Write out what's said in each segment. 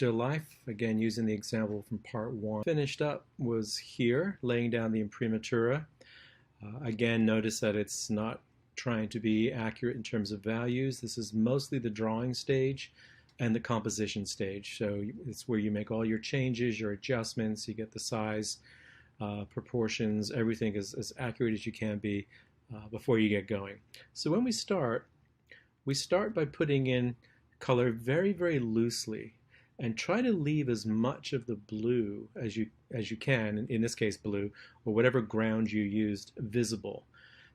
Still life, again using the example from part one. Finished up was here, laying down the Imprimatura. Again, notice that it's not trying to be accurate in terms of values. This is mostly the drawing stage and the composition stage. So it's where you make all your changes, your adjustments, you get the size, proportions, everything as accurate as you can be before you get going. So when we start by putting in color very, very loosely and try to leave as much of the blue as you can, in this case blue, or whatever ground you used, visible.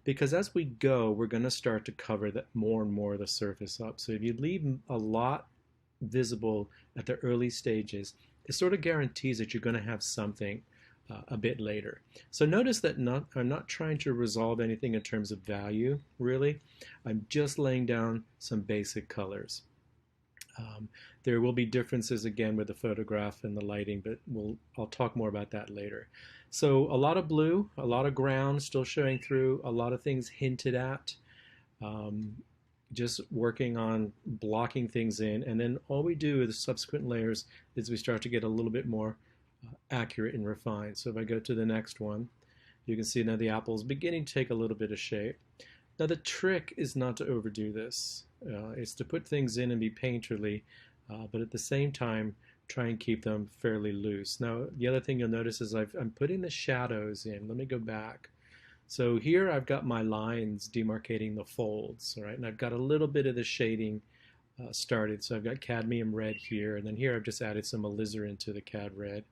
Because as we go, we're going to start to cover that more and more of the surface up. So if you leave a lot visible at the early stages, it sort of guarantees that you're going to have something a bit later. So notice that I'm not trying to resolve anything in terms of value, really. I'm just laying down some basic colors. There will be differences again with the photograph and the lighting, but I'll talk more about that later. So a lot of blue, a lot of ground still showing through, a lot of things hinted at, just working on blocking things in, and then all we do with the subsequent layers is we start to get a little bit more accurate and refined. So if I go to the next one, you can see now the apple is beginning to take a little bit of shape. Now the trick is not to overdo this. It's to put things in and be painterly, but at the same time try and keep them fairly loose. Now the other thing you'll notice is I'm putting the shadows in. Let me go back. So here I've got my lines demarcating the folds, right? And I've got a little bit of the shading started. So I've got cadmium red here, and then here I've just added some alizarin to the cad red.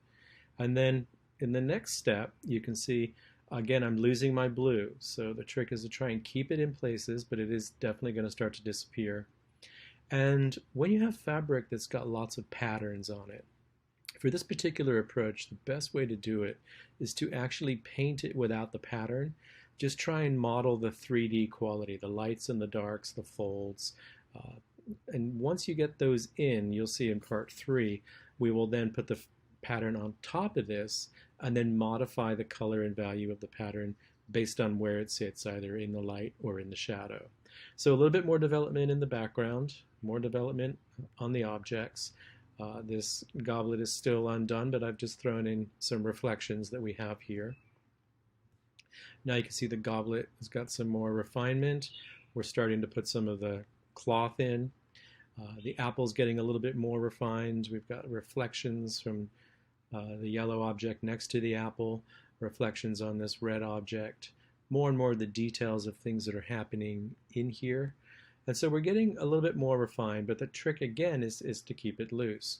And then in the next step, you can see again, I'm losing my blue, so the trick is to try and keep it in places, but it is definitely going to start to disappear. And when you have fabric that's got lots of patterns on it, for this particular approach, the best way to do it is to actually paint it without the pattern. Just try and model the 3D quality, the lights and the darks, the folds. And once you get those in, you'll see in part 3, we will then put the pattern on top of this and then modify the color and value of the pattern based on where it sits, either in the light or in the shadow. So a little bit more development in the background, more development on the objects. This goblet is still undone, but I've just thrown in some reflections that we have here. Now you can see the goblet has got some more refinement. We're starting to put some of the cloth in. The apple's getting a little bit more refined. We've got reflections from the yellow object next to the apple, reflections on this red object, more and more of the details of things that are happening in here. And so we're getting a little bit more refined, but the trick again is to keep it loose.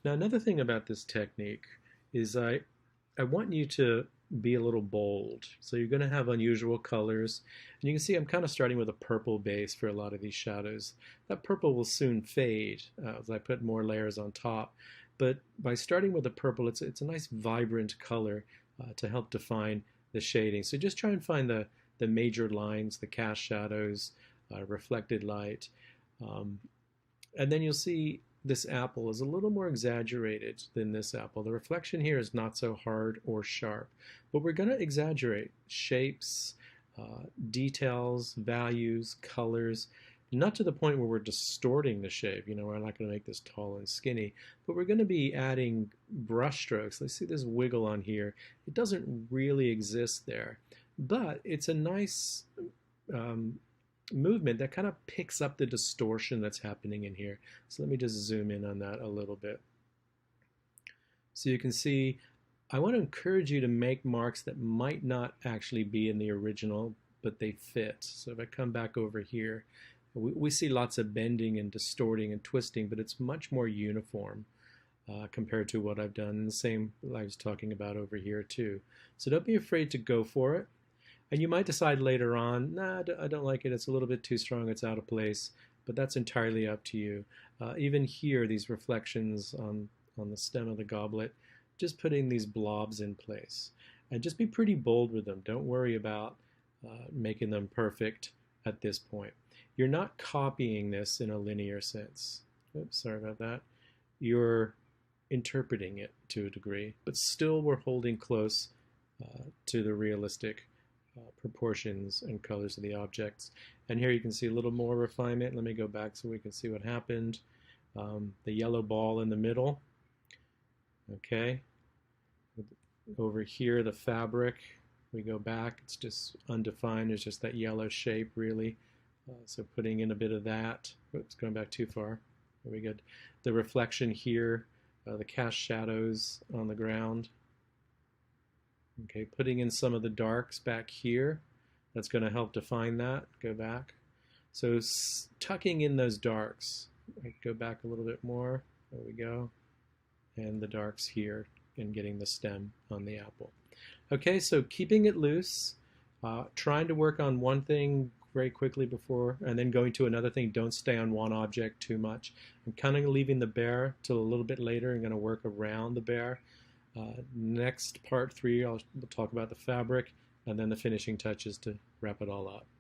Now another thing about this technique is I want you to be a little bold. So you're going to have unusual colors. And you can see I'm kind of starting with a purple base for a lot of these shadows. That purple will soon fade as I put more layers on top. But by starting with the purple, it's a nice vibrant color to help define the shading. So just try and find the major lines, the cast shadows, reflected light. And then you'll see this apple is a little more exaggerated than this apple. The reflection here is not so hard or sharp, but we're going to exaggerate shapes, details, values, colors, not to the point where we're distorting the shape. You know, we're not going to make this tall and skinny, but we're going to be adding brush strokes. Let's see this wiggle on here. It doesn't really exist there, but it's a nice movement that kind of picks up the distortion that's happening in here. So let me just zoom in on that a little bit. So you can see I want to encourage you to make marks that might not actually be in the original, but they fit. So if I come back over here, we see lots of bending and distorting and twisting, but it's much more uniform compared to what I've done. And the same I was talking about over here too. So don't be afraid to go for it. And you might decide later on, nah, I don't like it, it's a little bit too strong, it's out of place, but that's entirely up to you. Even here, these reflections on the stem of the goblet, just putting these blobs in place. And just be pretty bold with them. Don't worry about making them perfect at this point. You're not copying this in a linear sense. Oops, sorry about that. You're interpreting it to a degree, but still we're holding close to the realistic proportions and colors of the objects. And here you can see a little more refinement. Let me go back so we can see what happened. The yellow ball in the middle, Okay, over here the fabric, we go back, it's just undefined, it's just that yellow shape really. So putting in a bit of that. Oops, going back too far. Very good. The reflection here, the cast shadows on the ground. Okay, putting in some of the darks back here. That's going to help define that. Go back. So tucking in those darks. Go back a little bit more. There we go. And the darks here and getting the stem on the apple. Okay, so keeping it loose, trying to work on one thing very quickly before and then going to another thing. Don't stay on one object too much. I'm kind of leaving the bear till a little bit later. I'm going to work around the bear. Next part 3, we'll talk about the fabric and then the finishing touches to wrap it all up.